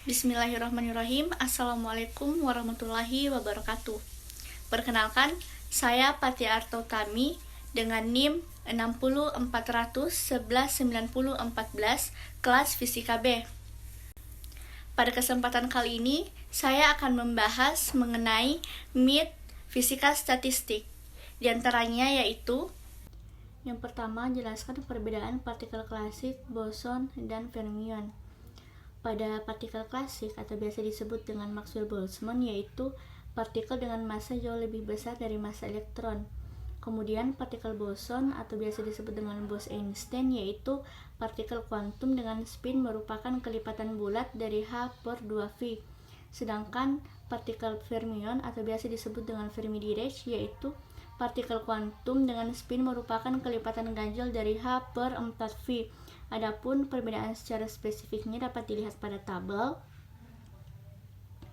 Bismillahirrahmanirrahim. Assalamualaikum warahmatullahi wabarakatuh. Perkenalkan, saya Pati Arto Tami dengan NIM 60400119014 kelas Fisika B. Pada kesempatan kali ini, saya akan membahas mengenai mit fisika statistik. Di antaranya yaitu yang pertama, jelaskan perbedaan partikel klasik, boson, dan fermion. Pada partikel klasik atau biasa disebut dengan Maxwell-Boltzmann, yaitu partikel dengan massa jauh lebih besar dari massa elektron. Kemudian partikel boson atau biasa disebut dengan Bose-Einstein, yaitu partikel kuantum dengan spin merupakan kelipatan bulat dari H/2V. Sedangkan partikel fermion atau biasa disebut dengan Fermi-Dirac, yaitu partikel kuantum dengan spin merupakan kelipatan ganjil dari H/4V. Adapun perbedaan secara spesifiknya dapat dilihat pada tabel.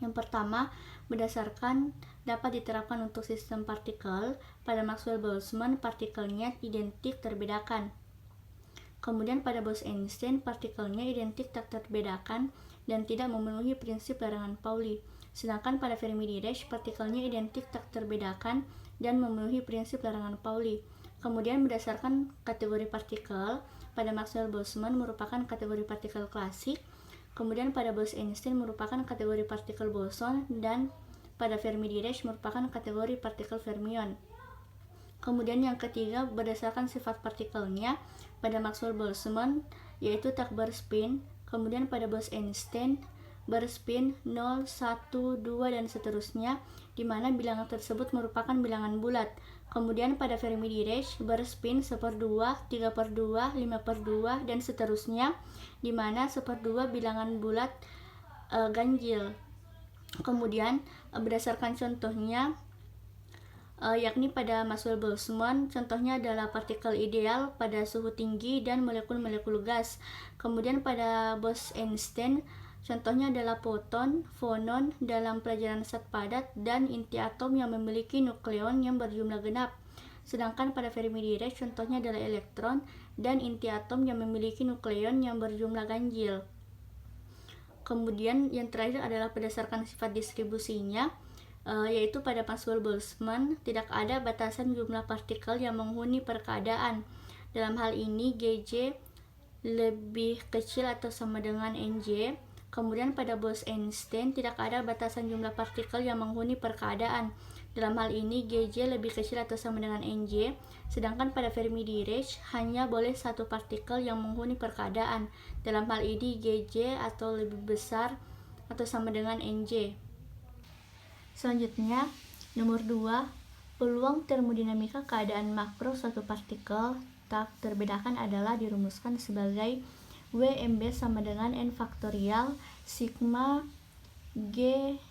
Yang pertama, berdasarkan dapat diterapkan untuk sistem partikel, pada Maxwell-Boltzmann partikelnya identik terbedakan. Kemudian pada Bose-Einstein partikelnya identik tak terbedakan dan tidak memenuhi prinsip larangan Pauli. Sedangkan pada Fermi-Dirac partikelnya identik tak terbedakan dan memenuhi prinsip larangan Pauli. Kemudian berdasarkan kategori partikel, pada Maxwell-Boltzmann merupakan kategori partikel klasik, kemudian pada Bose-Einstein merupakan kategori partikel boson, dan pada Fermi-Dirac merupakan kategori partikel fermion. Kemudian yang ketiga, berdasarkan sifat partikelnya, pada Maxwell-Boltzmann yaitu tak berspin, kemudian pada Bose-Einstein berspin 0, 1, 2, dan seterusnya, di mana bilangan tersebut merupakan bilangan bulat. Kemudian pada Fermi-Dirac berspin 1/2, 3/2, 5/2, dan seterusnya, di mana 1/2 bilangan bulat ganjil. Kemudian berdasarkan contohnya, yakni pada Maxwell-Boltzmann, contohnya adalah partikel ideal pada suhu tinggi dan molekul-molekul gas. Kemudian pada Bose-Einstein, contohnya adalah foton, fonon dalam pelajaran zat padat, dan inti atom yang memiliki nukleon yang berjumlah genap. Sedangkan pada Fermi-Dirac, contohnya adalah elektron dan inti atom yang memiliki nukleon yang berjumlah ganjil. Kemudian yang terakhir adalah berdasarkan sifat distribusinya, yaitu pada Maxwell-Boltzmann tidak ada batasan jumlah partikel yang menghuni perkeadaan. Dalam hal ini Gj lebih kecil atau sama dengan Nj. Kemudian pada Bose-Einstein tidak ada batasan jumlah partikel yang menghuni perkeadaan. Dalam hal ini Gj lebih kecil atau sama dengan Nj. Sedangkan pada Fermi-Dirac hanya boleh satu partikel yang menghuni perkeadaan. Dalam hal ini Gj atau lebih besar atau sama dengan Nj. Selanjutnya, nomor 2, peluang termodinamika keadaan makro suatu partikel tak terbedakan adalah dirumuskan sebagai WMB sama dengan N faktorial sigma Gj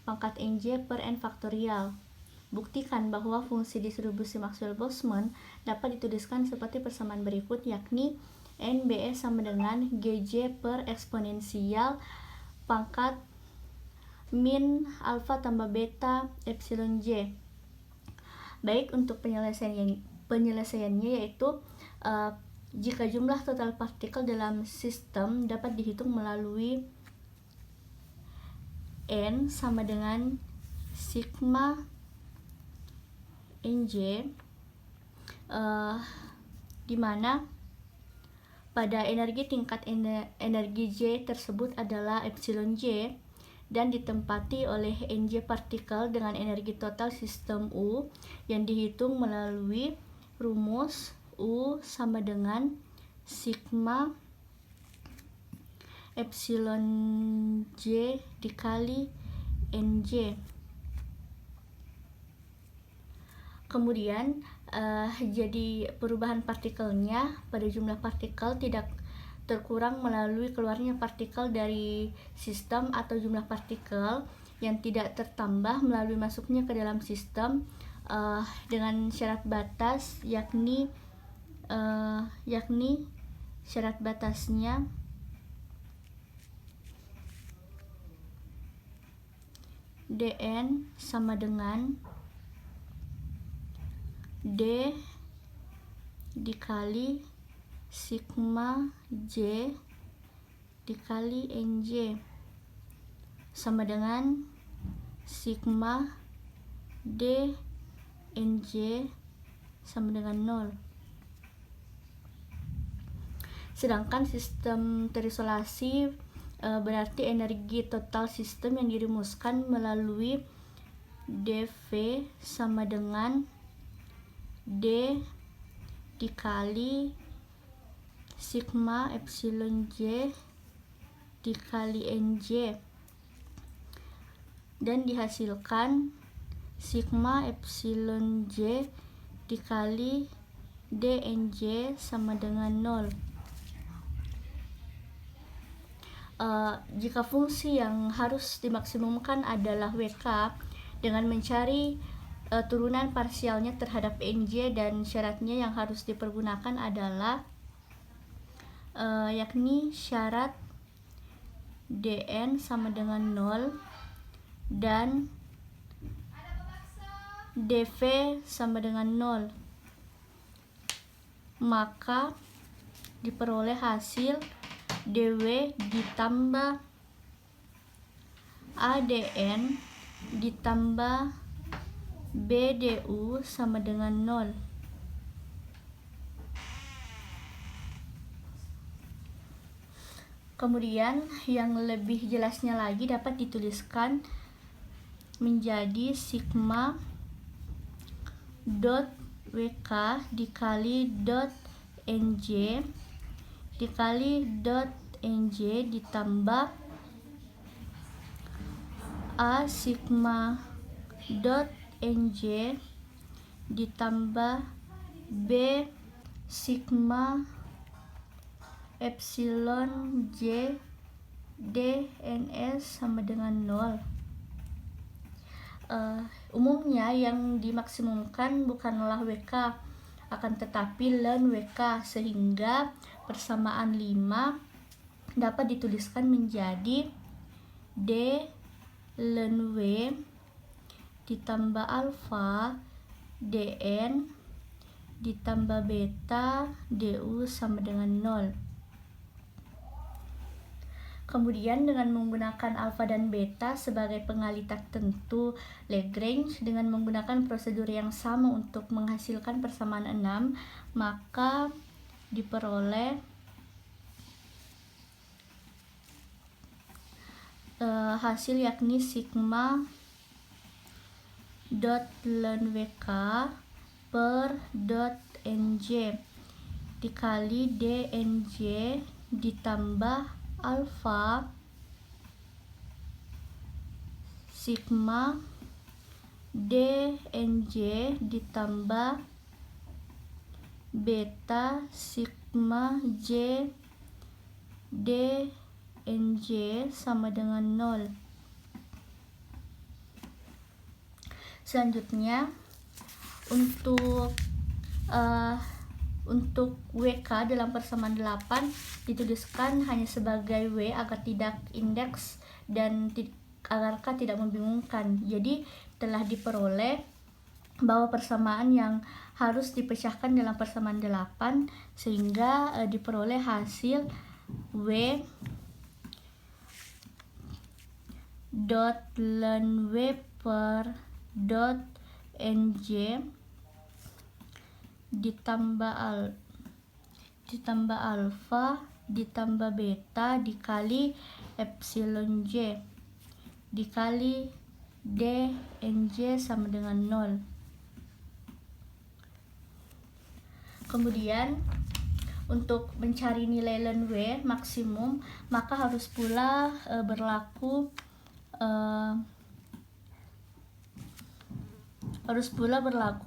pangkat Nj per N faktorial. Buktikan bahwa fungsi distribusi Maxwell-Boltzmann dapat dituliskan seperti persamaan berikut, yakni NBS sama dengan Gj per eksponensial pangkat min alfa tambah beta epsilon j. Baik, untuk penyelesaiannya yaitu jika jumlah total partikel dalam sistem dapat dihitung melalui N sama dengan sigma Nj, di mana pada energi tingkat energi J tersebut adalah epsilon J dan ditempati oleh Nj partikel dengan energi total sistem U yang dihitung melalui rumus U sama dengan sigma epsilon J dikali Nj. Kemudian jadi perubahan partikelnya pada jumlah partikel tidak terkurang melalui keluarnya partikel dari sistem atau jumlah partikel yang tidak tertambah melalui masuknya ke dalam sistem dengan syarat batas, yakni syarat batasnya Dn sama dengan D dikali sigma J dikali NJ sama dengan sigma D NJ sama dengan 0. Sedangkan sistem terisolasi berarti energi total sistem yang dirumuskan melalui dV sama dengan D dikali sigma epsilon J dikali NJ, dan dihasilkan sigma epsilon J dikali dNJ sama dengan 0. Jika fungsi yang harus dimaksimumkan adalah WK dengan mencari turunan parsialnya terhadap NJ, dan syaratnya yang harus dipergunakan adalah yakni syarat dN sama dengan 0 dan dV sama dengan 0, maka diperoleh hasil dW ditambah ADN ditambah BDU sama dengan 0. Kemudian yang lebih jelasnya lagi dapat dituliskan menjadi sigma dot WK dikali dot NJ dikali dot NJ ditambah A sigma dot NJ ditambah B sigma epsilon J DNS sama dengan 0. Umumnya yang dimaksimumkan bukanlah WK, akan tetapi ln WK, sehingga persamaan 5 dapat dituliskan menjadi D ln W ditambah alfa dN ditambah beta du sama dengan 0. Kemudian dengan menggunakan alfa dan beta sebagai pengali tak tentu Lagrange dengan menggunakan prosedur yang sama untuk menghasilkan persamaan 6, maka diperoleh hasil yakni sigma dot ln WK per dot NJ dikali dNJ ditambah alfa sigma dNJ ditambah beta sigma J dNJ sama dengan 0. Selanjutnya untuk WK dalam persamaan 8 dituliskan hanya sebagai W agar tidak indeks dan agar tidak membingungkan. Jadi telah diperoleh bahwa persamaan yang harus dipecahkan dalam persamaan 8 sehingga diperoleh hasil W dot ln W per dot NJ ditambah alfa ditambah beta dikali epsilon J dikali D NJ sama dengan 0. Kemudian untuk mencari nilai ln W maksimum, maka harus pula berlaku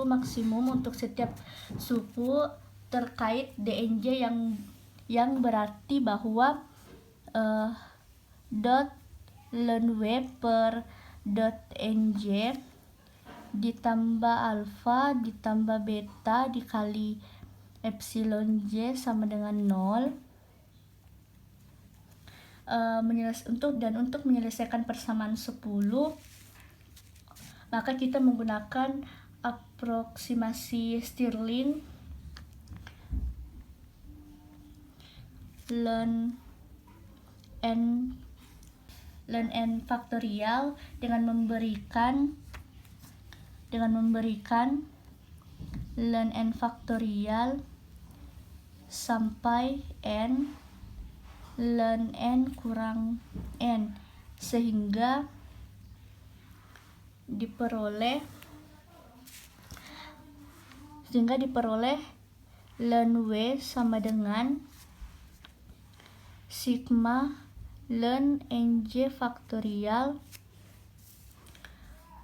maksimum untuk setiap suku terkait DNJ yang berarti bahwa dot ln W per dot NJ ditambah alfa ditambah beta dikali epsilon J sama dengan 0. Untuk menyelesaikan persamaan 10, maka kita menggunakan aproksimasi Stirling ln n faktorial dengan memberikan ln n faktorial sampai ln n kurang n, sehingga diperoleh ln w sama dengan sigma ln nj faktorial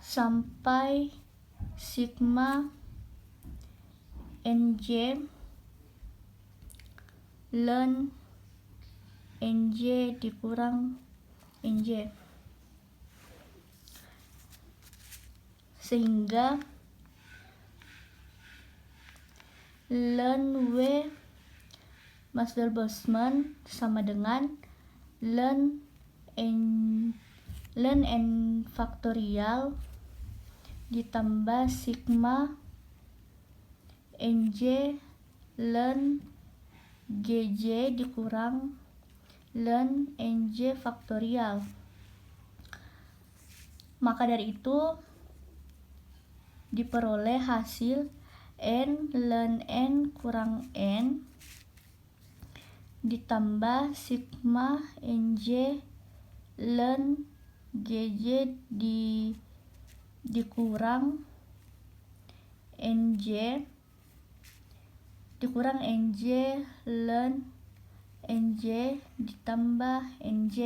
sampai sigma nj ln nj dikurang nj, sehingga ln w Maxwell-Boltzmann sama dengan ln n faktorial ditambah sigma nj ln gj dikurang ln nj faktorial. Maka dari itu diperoleh hasil n ln n kurang n ditambah sigma nj ln gj dikurang nj ln nj ditambah nj.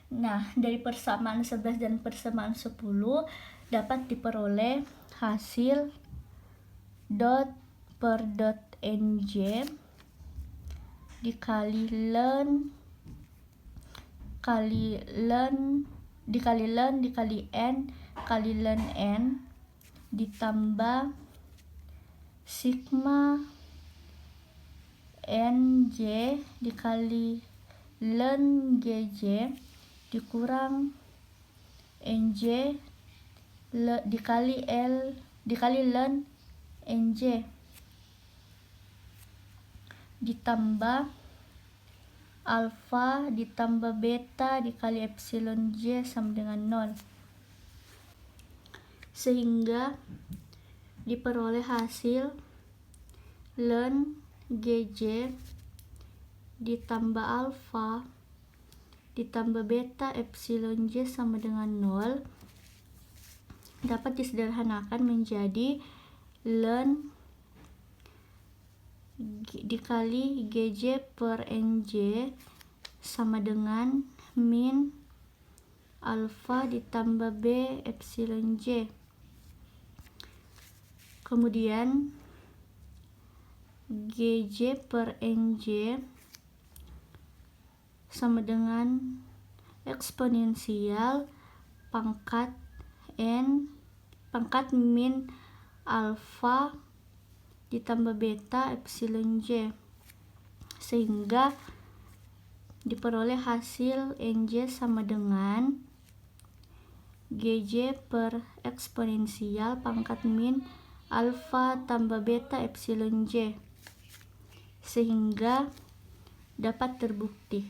Nah, dari persamaan 11 dan persamaan 10 dapat diperoleh hasil dot per dot nj dikali ln dikali n kali ln n ditambah sigma nj dikali ln gj dikurang nj dikali ln nj ditambah alfa ditambah beta dikali epsilon j sama dengan 0, sehingga diperoleh hasil ln gj ditambah alfa ditambah beta epsilon j sama dengan 0 dapat disederhanakan menjadi ln dikali gj per nj sama dengan min alfa ditambah b epsilon j. Kemudian gj per nj sama dengan eksponensial pangkat min alfa ditambah beta epsilon j, sehingga diperoleh hasil nj sama dengan gj per eksponensial pangkat min alfa tambah beta epsilon j, sehingga dapat terbukti